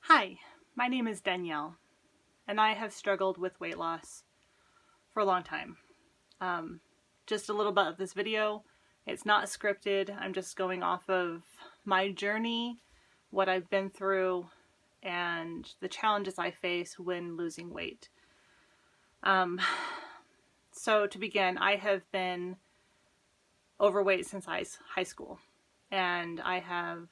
Hi, my name is Danielle, and I have struggled with weight loss for a long time. Just a little bit of this video. It's not scripted. I'm just going off of my journey, what I've been through, and the challenges I face when losing weight. So to begin, I have been overweight since high school, and I have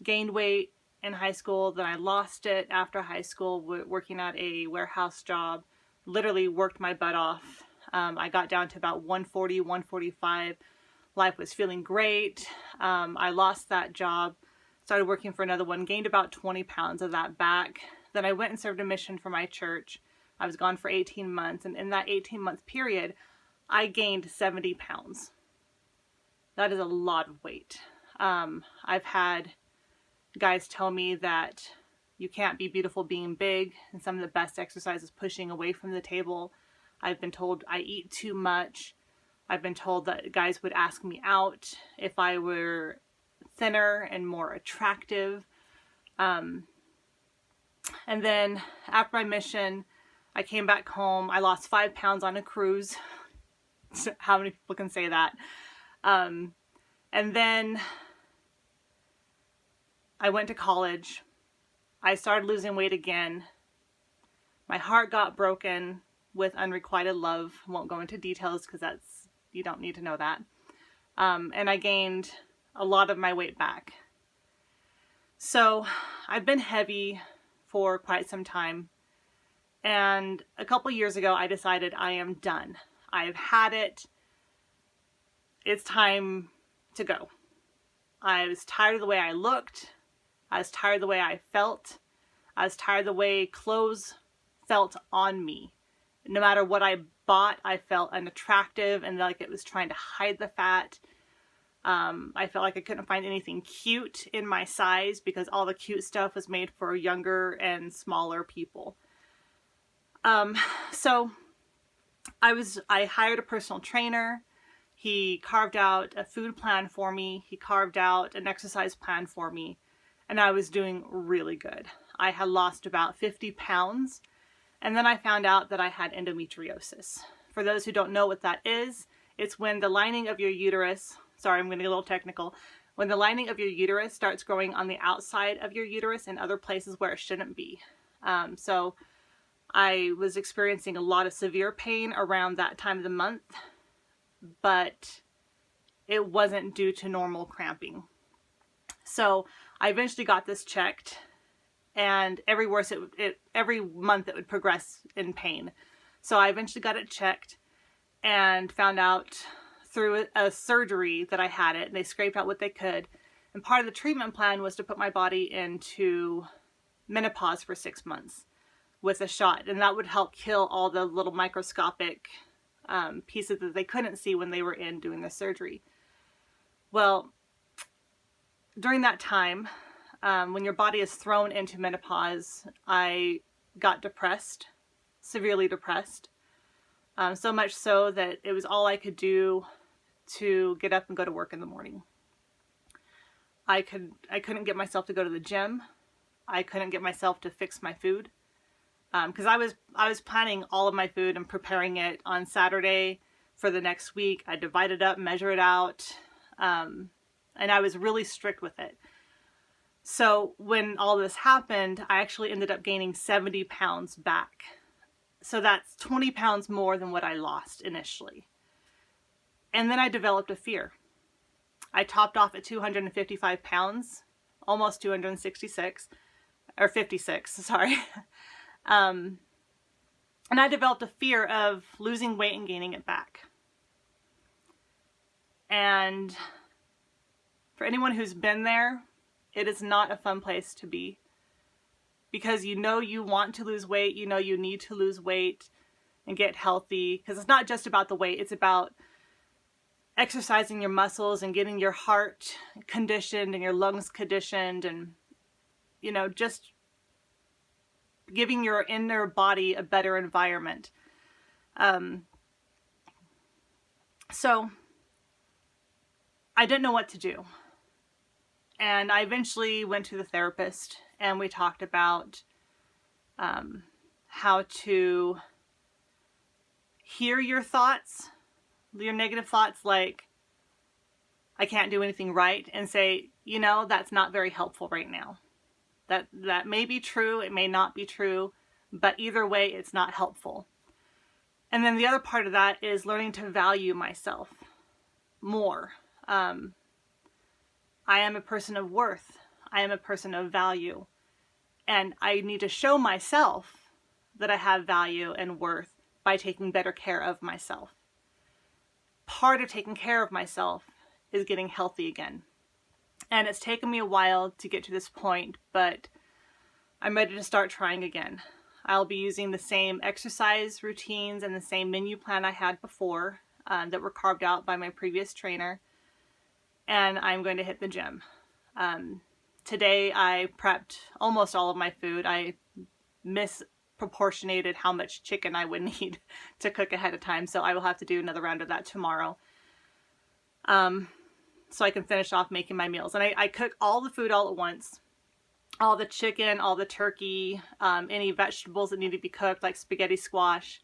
gained weight in high school. Then I lost it after high school working at a warehouse job. Literally worked my butt off. I got down to about 140, 145. Life was feeling great. I lost that job, started working for another one, gained about 20 pounds of that back. Then I went and served a mission for my church. I was gone for 18 months, and in that 18-month period, I gained 70 pounds. That is a lot of weight. I've had guys tell me that you can't be beautiful being big, and some of the best exercise is pushing away from the table. I've been told I eat too much. I've been told that guys would ask me out if I were thinner and more attractive. And then after my mission, I came back home. I lost 5 pounds on a cruise. How many people can say that? And then I went to college. I started losing weight again. My heart got broken with unrequited love. I won't go into details because you don't need to know that. And I gained a lot of my weight back. So I've been heavy for quite some time. And a couple years ago, I decided I am done. I've had it. It's time to go. I was tired of the way I looked. I was tired of the way I felt. I was tired of the way clothes felt on me. No matter what I bought, I felt unattractive and like it was trying to hide the fat. I felt like I couldn't find anything cute in my size because all the cute stuff was made for younger and smaller people. So I hired a personal trainer. He carved out a food plan for me. He carved out an exercise plan for me. And I was doing really good. I had lost about 50 pounds. And then I found out that I had endometriosis. For those who don't know what that is, it's when the lining of your uterus, sorry, I'm going to get a little technical, when the lining of your uterus starts growing on the outside of your uterus and other places where it shouldn't be. So I was experiencing a lot of severe pain around that time of the month, but it wasn't due to normal cramping. So I eventually got this checked, and every month it would progress in pain. So I eventually got it checked and found out through a surgery that I had it, and they scraped out what they could. And part of the treatment plan was to put my body into menopause for 6 months with a shot, and that would help kill all the little microscopic pieces that they couldn't see when they were in doing the surgery. Well, during that time, when your body is thrown into menopause, I got depressed, severely depressed. So much so that it was all I could do to get up and go to work in the morning. I couldn't get myself to go to the gym. I couldn't get myself to fix my food. Because I was planning all of my food and preparing it on Saturday for the next week. I divide it up, measure it out, and I was really strict with it. So when all this happened, I actually ended up gaining 70 pounds back. So that's 20 pounds more than what I lost initially. And then I developed a fear. I topped off at 255 pounds, almost 266, or 56, sorry. And I developed a fear of losing weight and gaining it back. And for anyone who's been there, it is not a fun place to be. Because you know you want to lose weight, you know you need to lose weight and get healthy. Because it's not just about the weight, it's about exercising your muscles and getting your heart conditioned and your lungs conditioned and, you know, just giving your inner body a better environment. So I didn't know what to do. And I eventually went to the therapist and we talked about how to hear your thoughts, your negative thoughts like, I can't do anything right, and say, you know, that's not very helpful right now. That may be true, it may not be true, but either way, it's not helpful. And then the other part of that is learning to value myself more. I am a person of worth. I am a person of value. And I need to show myself that I have value and worth by taking better care of myself. Part of taking care of myself is getting healthy again. And it's taken me a while to get to this point, but I'm ready to start trying again. I'll be using the same exercise routines and the same menu plan I had before that were carved out by my previous trainer. And I'm going to hit the gym. Today I prepped almost all of my food. I misproportionated how much chicken I would need to cook ahead of time, so I will have to do another round of that tomorrow. So I can finish off making my meals. And I cook all the food all at once. All the chicken, all the turkey, any vegetables that need to be cooked, like spaghetti squash,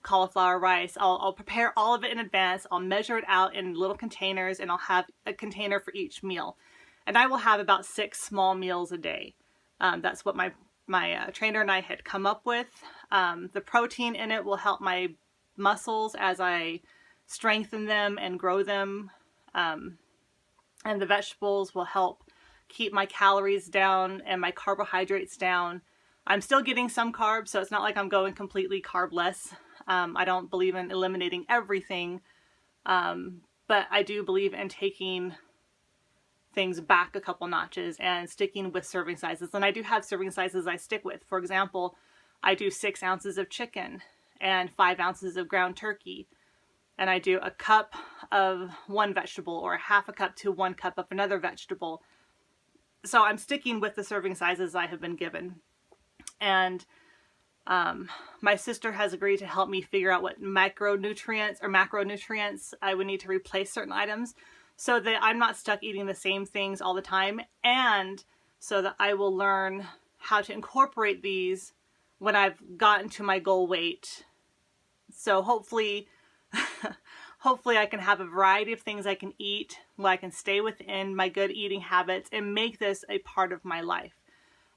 cauliflower rice. I'll prepare all of it in advance. I'll measure it out in little containers, and I'll have a container for each meal. And I will have about 6 small meals a day. That's what my trainer and I had come up with. The protein in it will help my muscles as I strengthen them and grow them. And the vegetables will help keep my calories down and my carbohydrates down. I'm still getting some carbs, so it's not like I'm going completely carb-less. I don't believe in eliminating everything, but I do believe in taking things back a couple notches and sticking with serving sizes. And I do have serving sizes I stick with. For example, I do 6 ounces of chicken and 5 ounces of ground turkey. And I do a cup of one vegetable, or a half a cup to 1 cup of another vegetable. So I'm sticking with the serving sizes I have been given. And my sister has agreed to help me figure out what macronutrients I would need to replace certain items, so that I'm not stuck eating the same things all the time, and so that I will learn how to incorporate these when I've gotten to my goal weight. So hopefully I can have a variety of things I can eat, where I can stay within my good eating habits and make this a part of my life.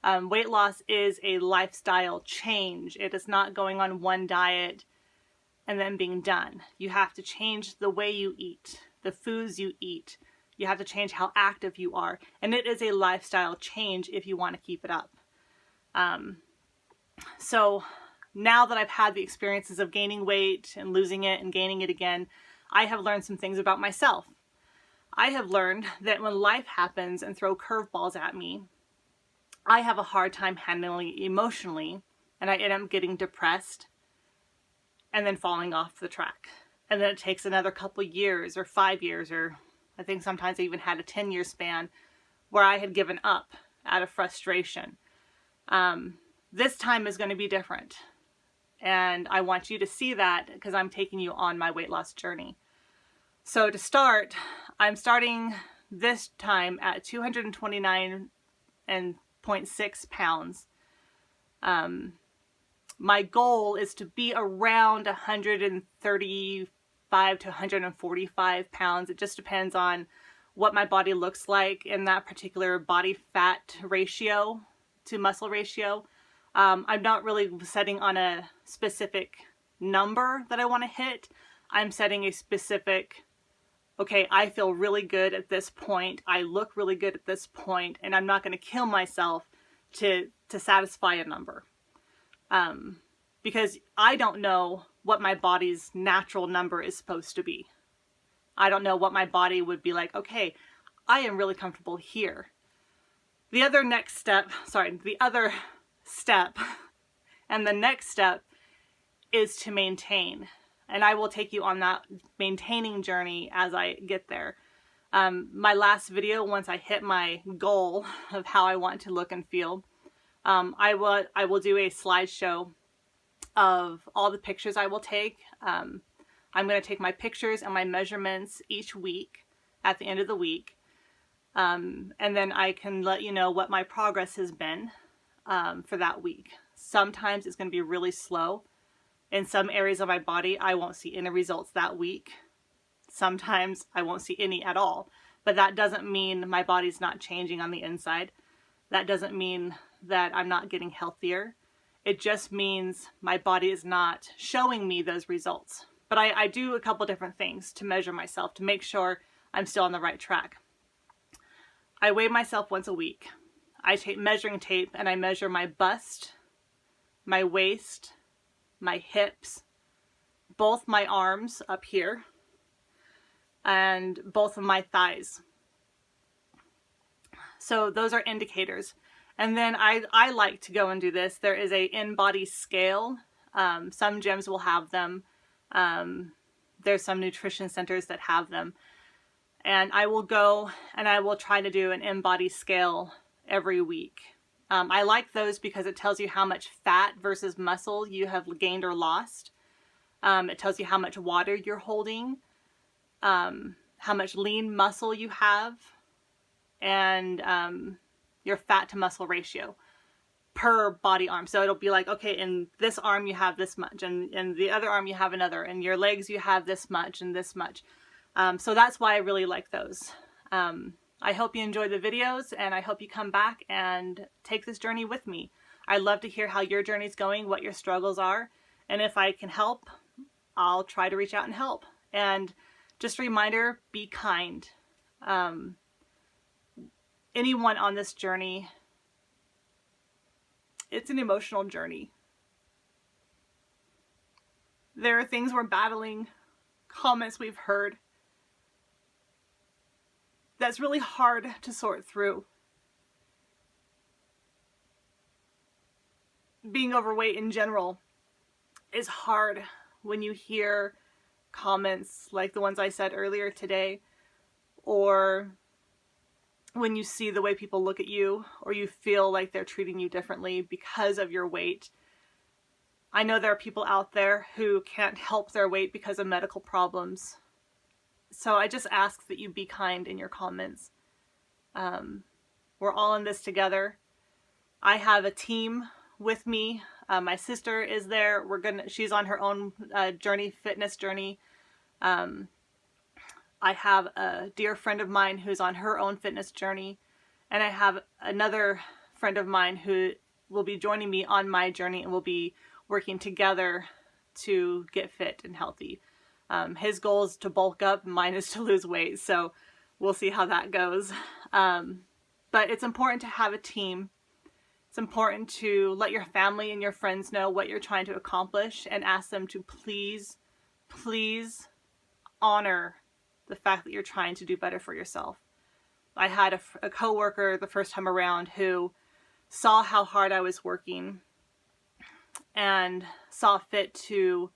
Weight loss is a lifestyle change. It is not going on one diet and then being done. You have to change the way you eat, the foods you eat. You have to change how active you are. And it is a lifestyle change if you want to keep it up. So now that I've had the experiences of gaining weight and losing it and gaining it again, I have learned some things about myself. I have learned that when life happens and throw curveballs at me, I have a hard time handling it emotionally, and I end up getting depressed and then falling off the track. And then it takes another couple years or 5 years, or I think sometimes I even had a 10-year span where I had given up out of frustration. This time is going to be different. And I want you to see that, because I'm taking you on my weight loss journey. So to start, I'm starting this time at 229.6 pounds. My goal is to be around 135 to 145 pounds. It just depends on what my body looks like in that particular body fat ratio to muscle ratio. I'm not really setting on a specific number that I want to hit. I'm setting a specific, okay, I feel really good at this point. I look really good at this point, and I'm not going to kill myself to satisfy a number. Because I don't know what my body's natural number is supposed to be. I don't know what my body would be like, okay, I am really comfortable here. The other step and the next step is to maintain. And I will take you on that maintaining journey as I get there. My last video, once I hit my goal of how I want to look and feel, I will do a slideshow of all the pictures I will take. I'm going to take my pictures and my measurements each week at the end of the week. And then I can let you know what my progress has been for that week. Sometimes it's going to be really slow. In some areas of my body, I won't see any results that week. Sometimes I won't see any at all. But that doesn't mean my body's not changing on the inside. That doesn't mean that I'm not getting healthier. It just means my body is not showing me those results. But I do a couple different things to measure myself to make sure I'm still on the right track. I weigh myself once a week. I take measuring tape and I measure my bust, my waist, my hips, both my arms up here, and both of my thighs. So those are indicators. And then I like to go and do this. There is a in-body scale. Some gyms will have them. There's some nutrition centers that have them. And I will go and I will try to do an in-body scale every week. I like those because it tells you how much fat versus muscle you have gained or lost. It tells you how much water you're holding, how much lean muscle you have, and your fat to muscle ratio per body arm. So it'll be like, okay, in this arm you have this much, and in the other arm you have another, and your legs you have this much and this much. So that's why I really like those. I hope you enjoy the videos, and I hope you come back and take this journey with me. I'd love to hear how your journey's going, what your struggles are, and if I can help, I'll try to reach out and help. And just a reminder, be kind. Anyone on this journey, it's an emotional journey. There are things we're battling, comments we've heard, that's really hard to sort through. Being overweight in general is hard when you hear comments like the ones I said earlier today, or when you see the way people look at you, or you feel like they're treating you differently because of your weight. I know there are people out there who can't help their weight because of medical problems. So I just ask that you be kind in your comments. We're all in this together. I have a team with me. My sister is there. She's on her own journey, fitness journey. I have a dear friend of mine who's on her own fitness journey. And I have another friend of mine who will be joining me on my journey, and we'll be working together to get fit and healthy. His goal is to bulk up, mine is to lose weight, so we'll see how that goes. But it's important to have a team. It's important to let your family and your friends know what you're trying to accomplish, and ask them to please, please honor the fact that you're trying to do better for yourself. I had a coworker the first time around who saw how hard I was working and saw fit to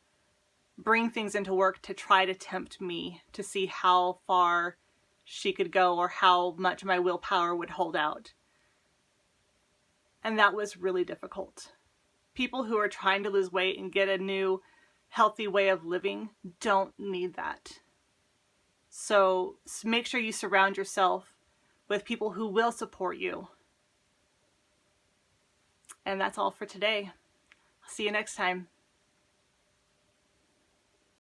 bring things into work to try to tempt me to see how far she could go or how much my willpower would hold out. And that was really difficult. People who are trying to lose weight and get a new healthy way of living don't need that. So make sure you surround yourself with people who will support you. And that's all for today. I'll see you next time.